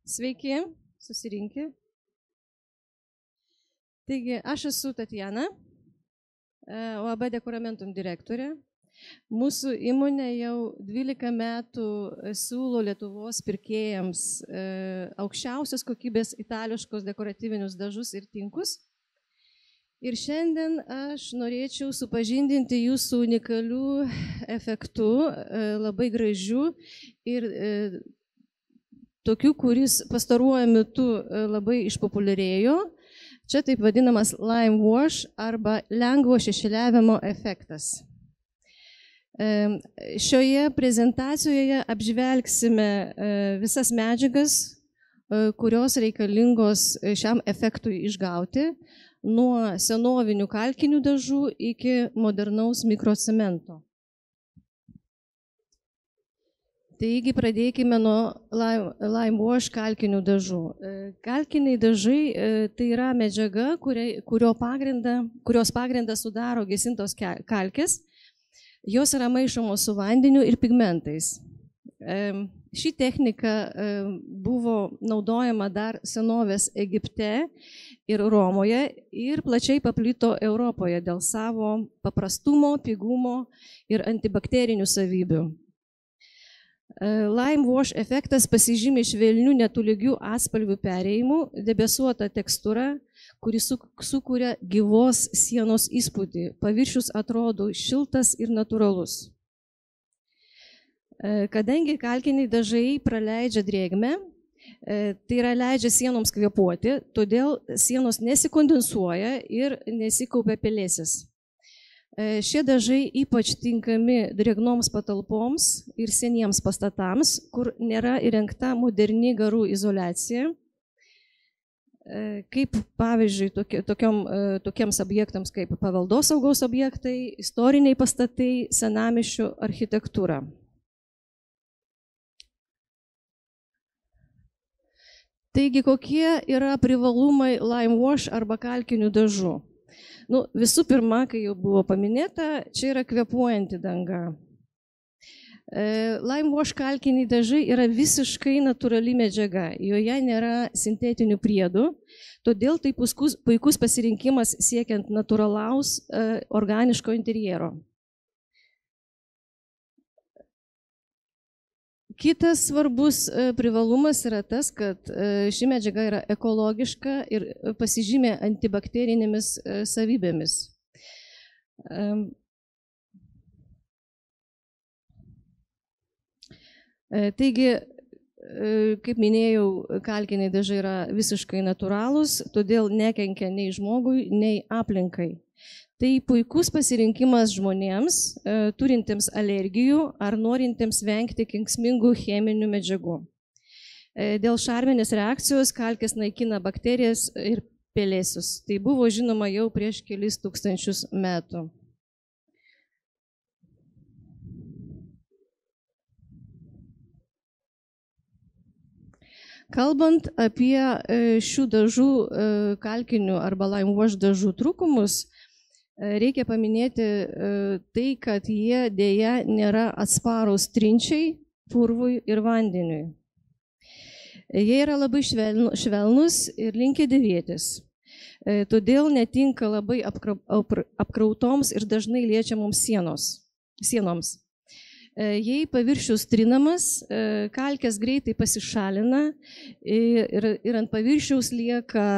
Sveiki, susirinkę. Taigi, aš esu Tatjana, UAB Dekoramentum direktorė. Mūsų įmonė jau 12 metų siūlo Lietuvos pirkėjams aukščiausios kokybės itališkos dekoratyvinius dažus ir tinkus. Ir šiandien aš norėčiau supažindinti jūsų unikalių efektų, labai gražių ir tokių, kuris pastaruoju metu labai išpopuliarėjo. Čia taip vadinamas lime wash arba lengvo šešėliavimo efektas. Šioje prezentacijoje apžvelgsime visas medžiagas, kurios reikalingos šiam efektui išgauti, nuo senovinių kalkinių dažų iki modernaus mikrocemento. Taigi pradėkime nuo lime wash kalkinių dažų. Kalkiniai dažai tai yra medžiaga, kurios pagrindą sudaro gesintos kalkės. Jos yra maišomos su vandeniu ir pigmentais. Ši technika buvo naudojama dar senovės Egipte ir Romoje ir plačiai paplito Europoje dėl savo paprastumo, pigumo ir antibakterinių savybių. Lime wash efektas pasižymi švelnių netolygių atspalvių perėjimų, debesuota tekstūra, kuri sukuria gyvos sienos įspūdį. Paviršius atrodo šiltas ir natūralus. Kadangi kalkiniai dažai praleidžia drėgmę, tai yra leidžia sienoms kvėpuoti, todėl sienos nesikondensuoja ir nesikaupia pelėsis. Šie dažai ypač tinkami drėgnoms patalpoms ir seniems pastatams, kur nėra įrengta moderni garų izoliacija, kaip pavyzdžiui tokiems objektams kaip paveldosaugos objektai, istoriniai pastatai, senamiesčių architektūra. Taigi, kokie yra privalumai lime wash arba kalkinių dažų? Visų pirma, kai jau buvo paminėta, čia yra kvėpuojanti danga. Lime wash kalkiniai dažai yra visiškai natūrali medžiaga, joje nėra sintetinių priedų, todėl tai puikus pasirinkimas siekiant natūralaus organiško interjero. Kitas svarbus privalumas yra tas, kad ši medžiaga yra ekologiška ir pasižymė antibakterinėmis savybėmis. Taigi, kaip minėjau, kalkiniai dažai yra visiškai natūralūs, todėl nekenkia nei žmogui, nei aplinkai. Tai puikus pasirinkimas žmonėms, turintiems alergijų ar norintiems vengti kenksmingų cheminių medžiagų. Dėl šarminės reakcijos kalkės naikina bakterijas ir pelėsius. Tai buvo žinoma jau prieš kelis tūkstančius metų. Kalbant apie šių dažų kalkinių arba lime wash dažų trūkumus, reikia paminėti tai, kad jie dėja nėra atsparūs trinčiai, purvui ir vandeniui. Jie yra labai švelnus ir linkę dėvėtis. Todėl netinka labai apkrautoms ir dažnai liečiamoms sienoms. Jei paviršius trinamas, kalkės greitai pasišalina ir ant paviršiaus lieka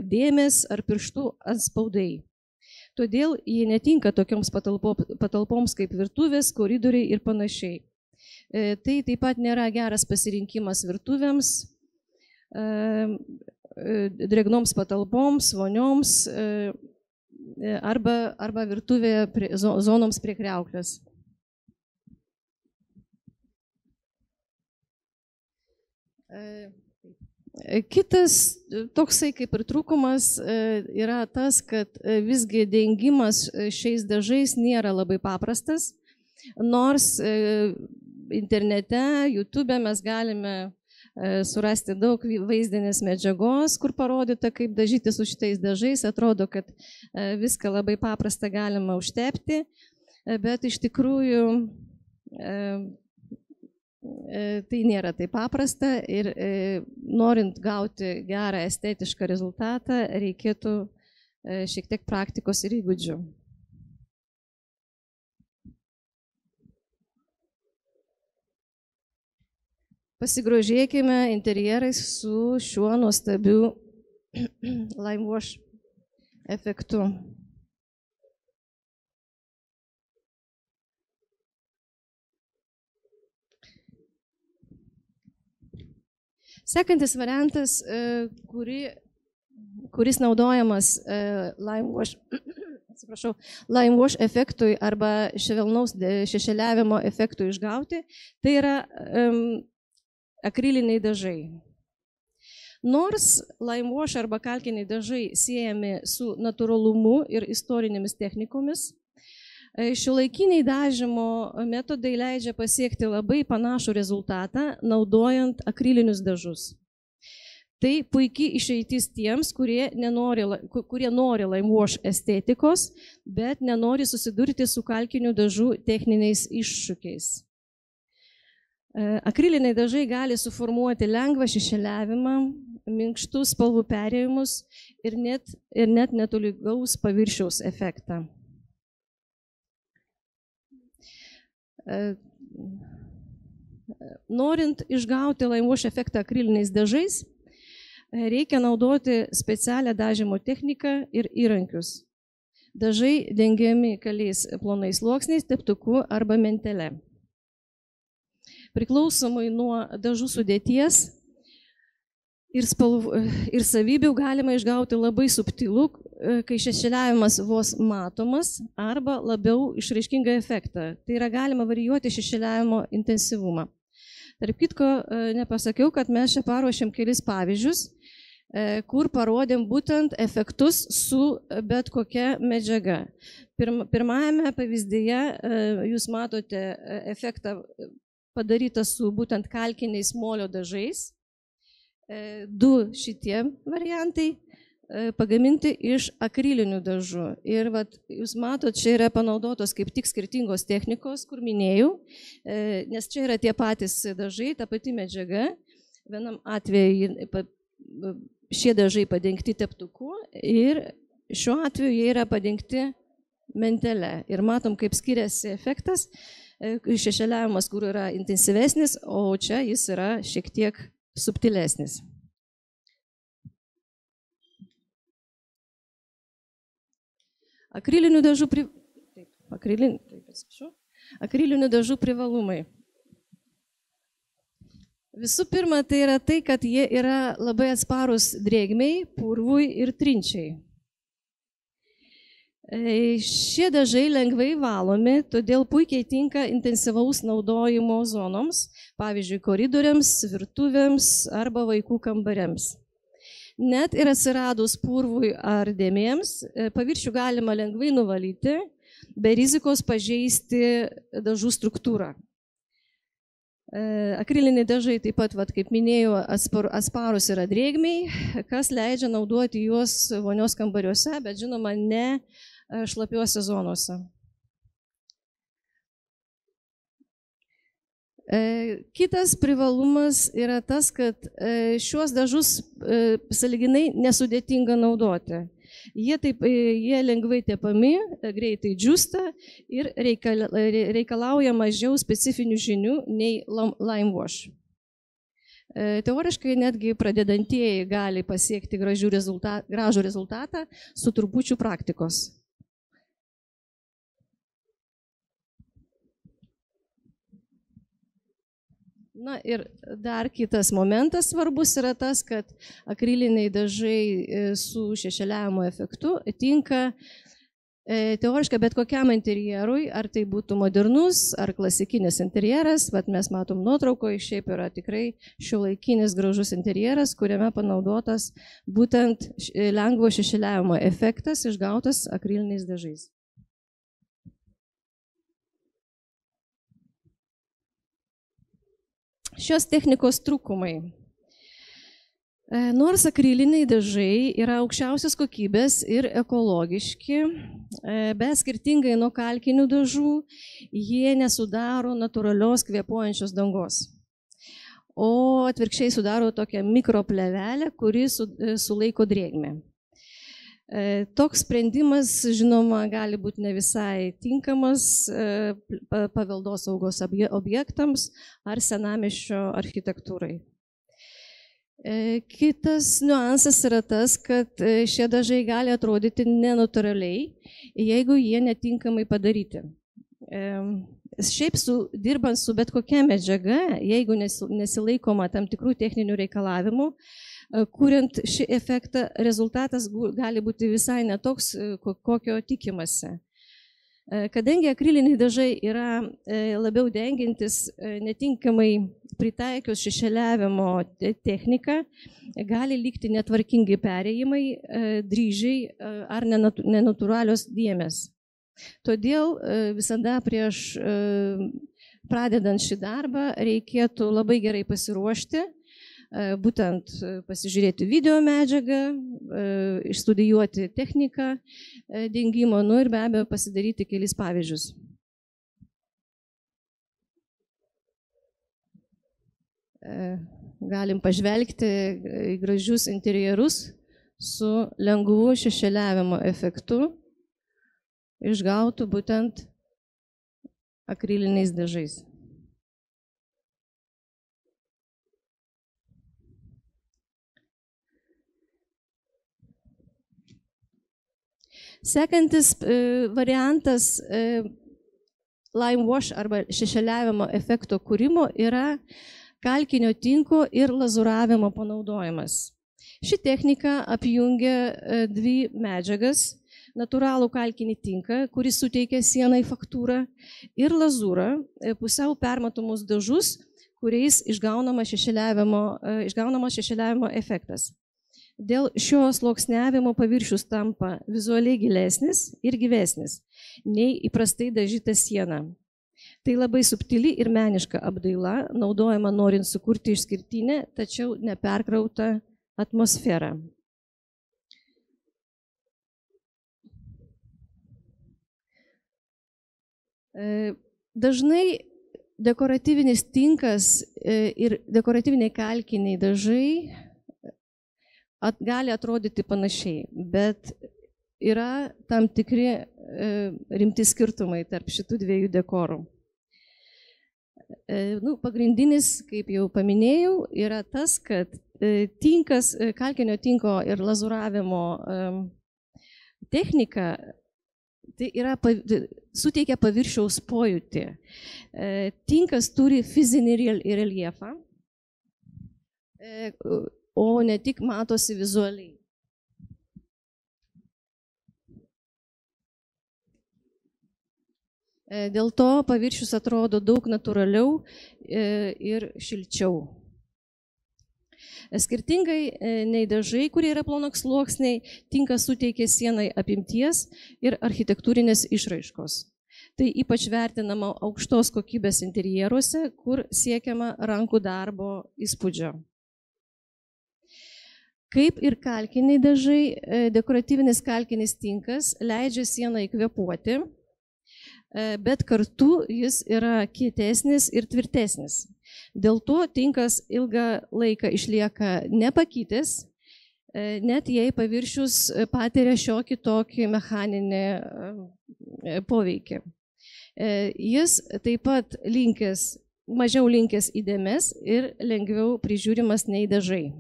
dėmės ar pirštų atspaudai. Todėl jie netinka tokioms patalpoms kaip virtuvės, koridoriai ir panašiai. Tai taip pat nėra geras pasirinkimas virtuvėms, drėgnoms patalpoms, vonioms arba virtuvėje zonoms prie kriauklės. Kitas toksai kaip ir trūkumas yra tas, kad visgi dengimas šiais dažais nėra labai paprastas, nors internete, YouTube mes galime surasti daug vaizdinės medžiagos, kur parodyta, kaip dažyti su šitais dažais. Atrodo, kad viską labai paprasta galima užtepti, bet iš tikrųjų tai nėra taip paprasta ir norint gauti gerą estetišką rezultatą, reikėtų šiek tiek praktikos ir įgūdžių. Pasigrožėkime interjerais su šiuo nuostabiu lime wash efektu. Sekantis variantas, kuris naudojamas lime wash efektui arba švelnaus šešėliavimo efektui išgauti, tai yra akriliniai dažai. Nors lime wash arba kalkiniai dažai siejami su natūralumu ir istorinėmis technikomis, šiuolaikiniai dažymo metodai leidžia pasiekti labai panašų rezultatą, naudojant akrilinius dažus. Tai puikiai išeitis tiems, kurie nori lime wash estetikos, bet nenori susidurti su kalkinių dažų techniniais iššūkiais. Akriliniai dažai gali suformuoti lengvą šešėliavimą, minkštus spalvų perėjimus ir net netolygaus paviršiaus efektą. Norint išgauti lime wash efektą akriliniais dažais, reikia naudoti specialią dažymo techniką ir įrankius. Dažai dengiami keliais plonais sluoksniais, teptuku arba mentele. Priklausomai nuo dažų sudėties ir savybių galima išgauti labai subtilų, kai šešėliavimas vos matomas, arba labiau išraiškingą efektą. Tai yra galima varijuoti šešėliavimo intensyvumą. Tarp kitko, nepasakiau, kad mes čia paruošėm kelis pavyzdžius, kur parodėm būtent efektus su bet kokia medžiaga. Pirmajame pavyzdyje jūs matote efektą padaryta su būtent kalkiniais molio dažais. Du šitie variantai pagaminti iš akrilinių dažų. Ir jūs matot, čia yra panaudotos kaip tik skirtingos technikos, kur minėjau, nes čia yra tie patys dažai, ta pati medžiaga. Vienam atveju šie dažai padengti teptuku ir šiuo atveju jie yra padengti mentele. Ir matom, kaip skiriasi efektas. Šešėliavimas, kur yra intensyvesnis, o čia jis yra šiek tiek subtilesnis. Akrilinių dažų privalumai. Visų pirma, tai yra tai, kad jie yra labai atsparūs drėgmei, purvui ir trinčiai. Šie dažai lengvai valomi, todėl puikiai tinka intensyvaus naudojimo zonoms, pavyzdžiui, koridoriams, virtuvėms arba vaikų kambariams. Net ir atsiradus purvui ar dėmėms, paviršių galima lengvai nuvalyti, be rizikos pažeisti dažų struktūrą. Akriliniai dažai taip pat, kaip minėjau, atsparūs yra drėgmei, kas leidžia naudoti juos vonios kambariuose, bet žinoma ne šlapiuose zonuose. Kitas privalumas yra tas, kad šiuos dažus sąlyginai nesudėtinga naudoti. Jie lengvai tepami, greitai džiūsta ir reikalauja mažiau specifinių žinių nei lime wash. Teoriškai netgi pradedantieji gali pasiekti gražų rezultatą su trupučiu praktikos. Na ir dar kitas momentas svarbus yra tas, kad akriliniai dažai su šešėliavimo efektu tinka teoriškai bet kokiam interjerui, ar tai būtų modernus ar klasikinis interjeras, bet mes matom nuotraukoje, šiaip yra tikrai šiuolaikinis gražus interjeras, kuriame panaudotas būtent lengvo šešėliavimo efektas išgautas akriliniais dažais. Šios technikos trūkumai. Nors akriliniai dažai yra aukščiausios kokybės ir ekologiški, bet skirtingai nuo kalkinių dažų, jie nesudaro natūralios kvėpuojančios dangos. o atvirkščiai sudaro tokią mikroplevelę, kuri sulaiko drėgmę. Toks sprendimas, žinoma, gali būti ne visai tinkamas paveldosaugos objektams ar senamiesčio architektūrai. Kitas niuansas yra tas, kad šie dažai gali atrodyti nenatūraliai, jeigu jie netinkamai padaryti. Šiaip dirbant su bet kokia medžiaga, jeigu nesilaikoma tam tikrų techninių reikalavimų, kuriant šį efektą, rezultatas gali būti visai netoks, kokio tikimasi. Kadangi akriliniai dažai yra labiau dengiantis netinkamai pritaikius šešėliavimo techniką, gali likti netvarkingi perėjimai, dryžiai ar nenatūralios dėmės. Todėl visada prieš pradedant šį darbą reikėtų labai gerai pasiruošti, būtent pasižiūrėti video medžiagą, išstudijuoti techniką dengimo, ir be abejo pasidaryti kelis pavyzdžius. Galim pažvelgti į gražius interjerus su lengvu šešėliavimo efektu, išgautų būtent akriliniais dažais. Sekantis variantas lime wash arba šešėliavimo efekto kūrimo yra kalkinio tinko ir lazuravimo panaudojimas. Ši technika apjungia dvi medžiagas: natūralų kalkinį tinką, kuris suteikia sienai faktūrą, ir lazūrą, pusiau permatomus dažus, kuriais išgaunamas šešėliavimo efektas. Dėl šio sluoksniavimo paviršius tampa vizualiai gilesnis ir gyvesnis nei įprastai dažyta siena. Tai labai subtili ir meniška apdaila, naudojama norint sukurti išskirtinę, tačiau neperkrautą atmosferą. Dažnai dekoratyvinis tinkas ir dekoratyviniai kalkiniai dažai gali atrodyti panašiai, bet yra tam tikri rimti skirtumai tarp šitų dviejų dekorų. Pagrindinis, kaip jau paminėjau, yra tas, kad tinkas, kalkinio tinko ir lazuravimo technika suteikia paviršiaus pojūtį. Tinkas turi fizinį reljefą, o ne tik matosi vizualiai. Dėl to paviršius atrodo daug natūraliau ir šilčiau. Skirtingai nei dažai, kurie yra plonaksluoksniai, tinkas suteikia sienai apimties ir architektūrinės išraiškos. Tai ypač vertinama aukštos kokybės interjeruose, kur siekiama rankų darbo įspūdžio. Kaip ir kalkiniai dažai, dekoratyvinis kalkinis tinkas leidžia sieną įkvėpuoti, bet kartu jis yra kietesnis ir tvirtesnis. Dėl to tinkas ilgą laiką išlieka nepakitęs, net jei paviršius patiria šiokį tokį mechaninį poveikį. Jis taip pat mažiau linkęs į dėmes ir lengviau prižiūrimas nei dažai.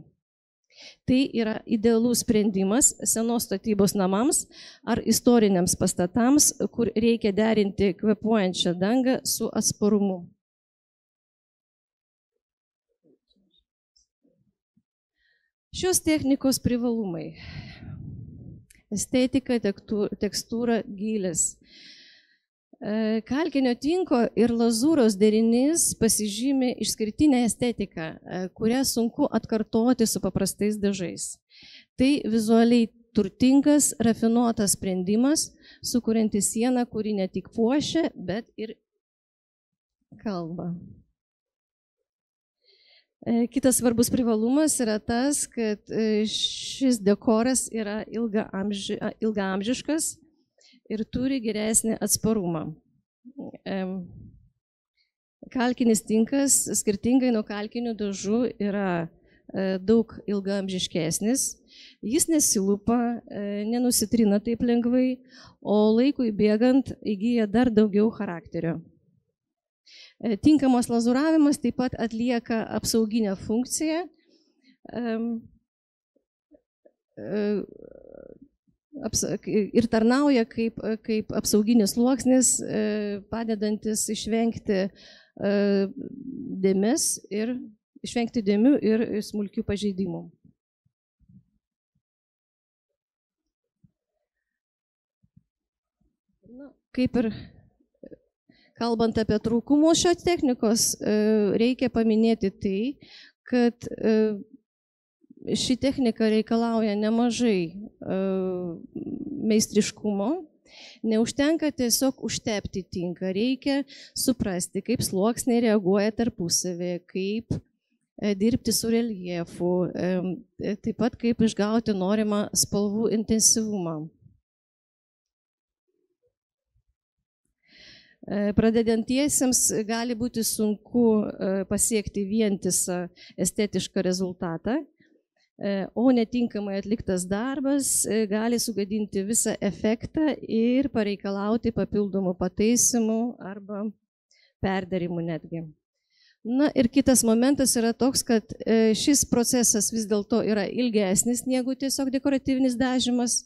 Tai yra idealus sprendimas senos statybos namams ar istoriniams pastatams, kur reikia derinti kvėpuojančią dangą su atsparumu. Šios technikos privalumai: estetika, tekstūra, gylis. Kalkinio tinko ir lazūros derinys pasižymi išskirtinę estetiką, kurią sunku atkartoti su paprastais dažais. Tai vizualiai turtingas, rafinuotas sprendimas, sukuriantis sieną, kuri ne tik puošia, bet ir kalba. Kitas svarbus privalumas yra tas, kad šis dekoras yra ilgaamžiškas ir turi geresnį atsparumą. kalkinis tinkas, skirtingai nuo kalkinių dažų, yra daug ilgaamžiškesnis. Jis nesilupa, nenusitrina taip lengvai, o laikui bėgant įgyja dar daugiau charakterio. Tinkamas lazuravimas taip pat atlieka apsauginę funkciją, ir tarnauja kaip apsauginis sluoksnis, padedantis išvengti dėmių ir smulkių pažeidimų. Kaip ir kalbant apie trūkumus šios technikos, reikia paminėti tai, kad ši technika reikalauja nemažai meistriškumo. Neužtenka tiesiog užtepti tinką, reikia suprasti, kaip sluoksniai reaguoja tarpusavį, kaip dirbti su reljefu, taip pat kaip išgauti norimą spalvų intensyvumą. Pradedantiesiems gali būti sunku pasiekti vientisą estetišką rezultatą, o netinkamai atliktas darbas gali sugadinti visą efektą ir pareikalauti papildomų pataisimų arba perdarimų netgi. Na ir kitas momentas yra toks, kad šis procesas vis dėlto yra ilgesnis negu tiesiog dekoratyvinis dažymas.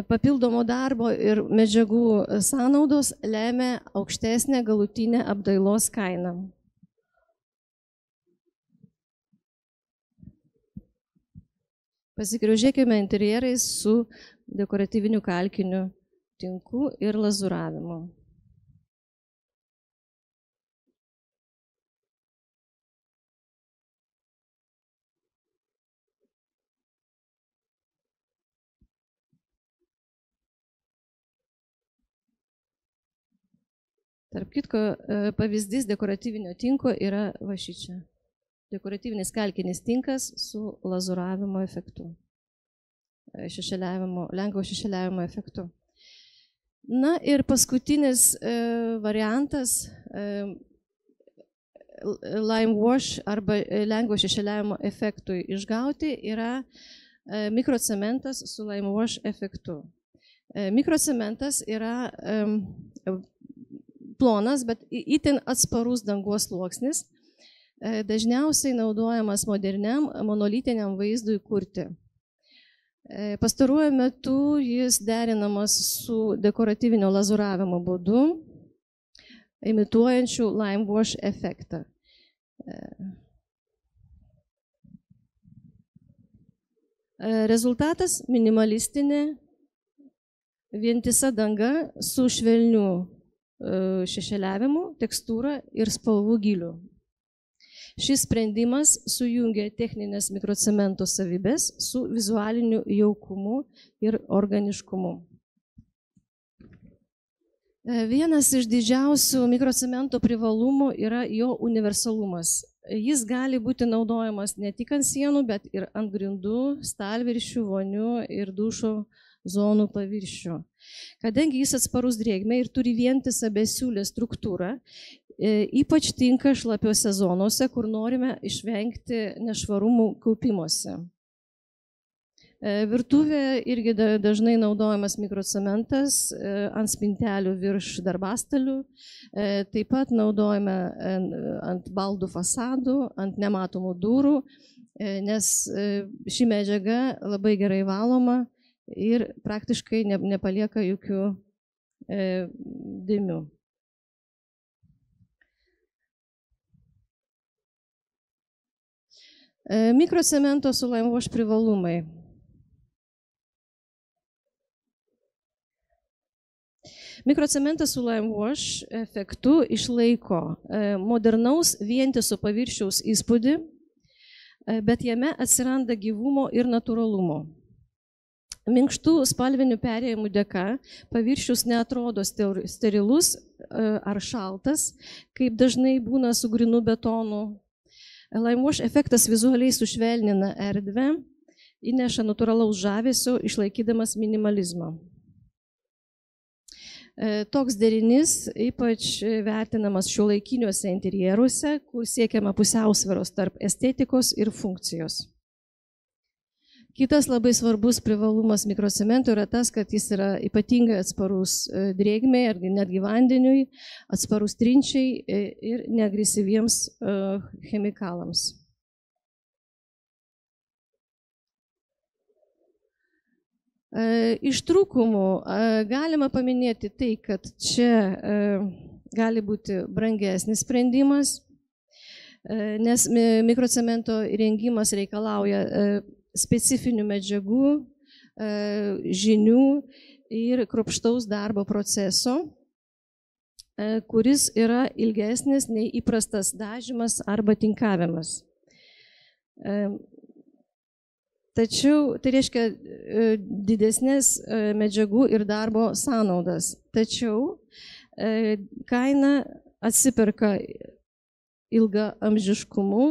Papildomo darbo ir medžiagų sąnaudos lemia aukštesnę galutinę apdailos kainą. Pasigrožėkime interjerais su dekoratyviniu kalkiniu tinku ir lazuravimu. Tarp kitko, pavyzdys dekoratyvinio tinko yra va šičia. Dekoratyvinis kalkinis tinkas su lazuravimo efektu. Lengvo šešėliavimo efektu. Na ir paskutinis variantas lime wash arba lengvo šešėliavimo efektui išgauti yra mikrocementas su lime wash efektu. Mikrocementas yra plonas, bet itin atsparus dangos sluoksnis, dažniausiai naudojamas moderniam monolitiniam vaizdui kurti. Pastaruoju metu jis derinamas su dekoratyvinio lazuravimo būdu, imituojančiu lime wash efektą. Rezultatas minimalistinė vientisa danga su švelniu šešėliavimu, tekstūra ir spalvų giliu. Šis sprendimas sujungia techninės mikrocemento savybės su vizualiniu jaukumu ir organiškumu. Vienas iš didžiausių mikrocemento privalumų yra jo universalumas. Jis gali būti naudojamas ne tik ant sienų, bet ir ant grindų, stalviršių, vonių ir dušo zonų paviršių. Kadangi jis atsparus drėgmei ir turi vientisą besiūlę struktūrą, ypač tinka šlapiuose zonuose, kur norime išvengti nešvarumų kaupimuose. Virtuvėje irgi dažnai naudojamas mikrocementas ant spintelių virš darbastalių, taip pat naudojame ant baldų fasadų, ant nematomų durų, nes ši medžiaga labai gerai valoma ir praktiškai nepalieka jokių dėmių. Mikrocemento su lime wash privalumai. Mikrocementas su lime wash efektu išlaiko modernaus vientiso paviršiaus įspūdį, bet jame atsiranda gyvumo ir natūralumo. Minkštų spalvinių perėjimų dėka paviršius neatrodo sterilus ar šaltas, kaip dažnai būna su grynu betonu. Lime wash efektas vizualiai sušvelnina erdvę, įneša natūralaus žavesio, išlaikydamas minimalizmą. Toks derinys ypač vertinamas šiuolaikiniuose interjeruose, kur siekiama pusiausvyros tarp estetikos ir funkcijos. Kitas labai svarbus privalumas mikrocemento yra tas, kad jis yra ypatingai atsparus drėgmei ar netgi vandeniui, atsparus trinčiai ir neagresyviems chemikalams. Iš trūkumų galima paminėti tai, kad čia gali būti brangesnis sprendimas, nes mikrocemento įrengimas reikalauja specifinių medžiagų, žinių ir kruopštaus darbo proceso, kuris yra ilgesnis nei įprastas dažymas arba tinkavimas. Tačiau tai reiškia didesnės medžiagų ir darbo sąnaudas. Tačiau kaina atsiperka ilgaamžiškumu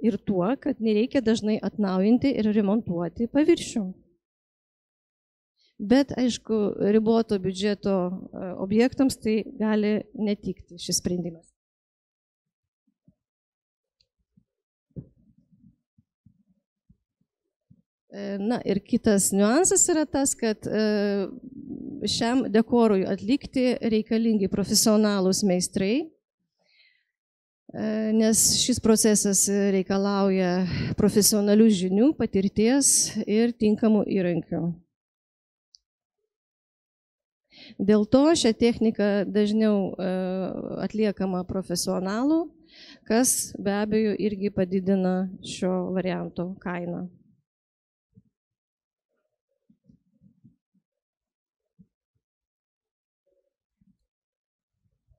ir tuo, kad nereikia dažnai atnaujinti ir remontuoti paviršių. Bet, aišku, riboto biudžeto objektams tai gali netikti šis sprendimas. Na ir kitas niuansas yra tas, kad šiam dekorui atlikti reikalingi profesionalūs meistrai, nes šis procesas reikalauja profesionalių žinių, patirties ir tinkamų įrankių. Dėl to šią techniką dažniau atliekama profesionalų, kas be abejo irgi padidina šio varianto kainą.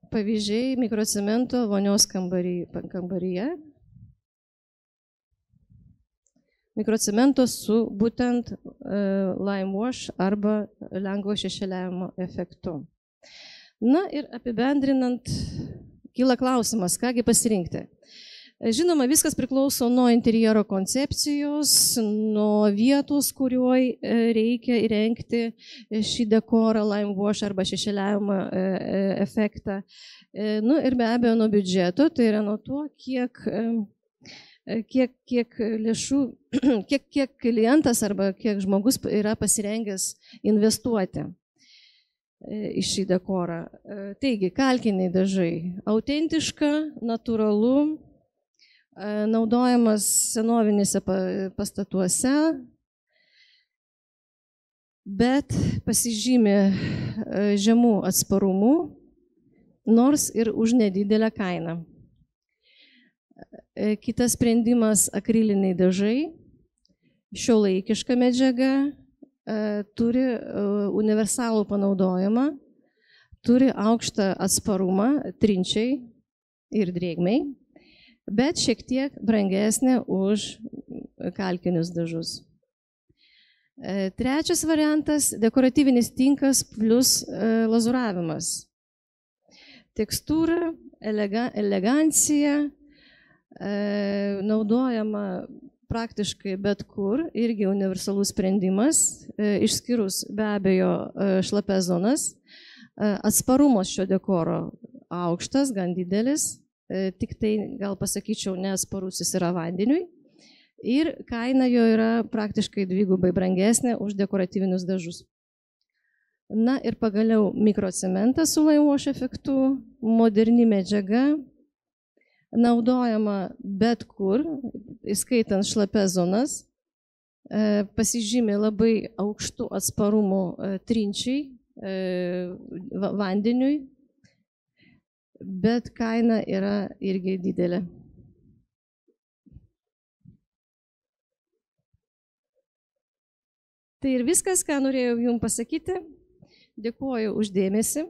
Pavyzdžiai mikrocemento vonios kambaryje. Mikrocemento su būtent lime wash arba lengvo šešėliavimo efektu. Na ir apibendrinant, kyla klausimas, kągi pasirinkti. Žinoma, viskas priklauso nuo interjero koncepcijos, nuo vietos, kurioje reikia įrengti šį dekorą, lime wash arba šešėliavimo efektą. Nu, ir be abejo nuo biudžeto, tai yra nuo to, kiek lėšų, kiek klientas arba kiek žmogus yra pasirengęs investuoti į šį dekorą. Taigi, kalkiniai dažai autentiška, natūralu, naudojamas senovinėse pastatuose, bet pasižymi žemų atsparumų, nors ir už nedidelę kainą. Kitas sprendimas - akriliniai dažai, šiuolaikiška medžiaga, turi universalų panaudojimą, turi aukštą atsparumą trinčiai ir drėgmei, bet šiek tiek brangesnė už kalkinius dažus. Trečias variantas - dekoratyvinis tinkas plus lazuravimas. Tekstūra, elegancija, naudojama praktiškai bet kur, irgi universalus sprendimas, išskyrus be abejo šlapias zonas. Atsparumas šio dekoro aukštas, gan didelis. Tik tai, gal pasakyčiau, neatsparus jis yra vandeniui ir kaina jo yra praktiškai dvigubai brangesnė už dekoratyvinius dažus. Na ir pagaliau mikrocementas su lime wash efektu, moderni medžiaga, naudojama bet kur, įskaitant šlapias zonas, pasižymi labai aukštų atsparumų trinčiai, vandeniui, bet kaina yra irgi didelė. Tai ir viskas, ką norėjau jums pasakyti. Dėkuoju už dėmesį.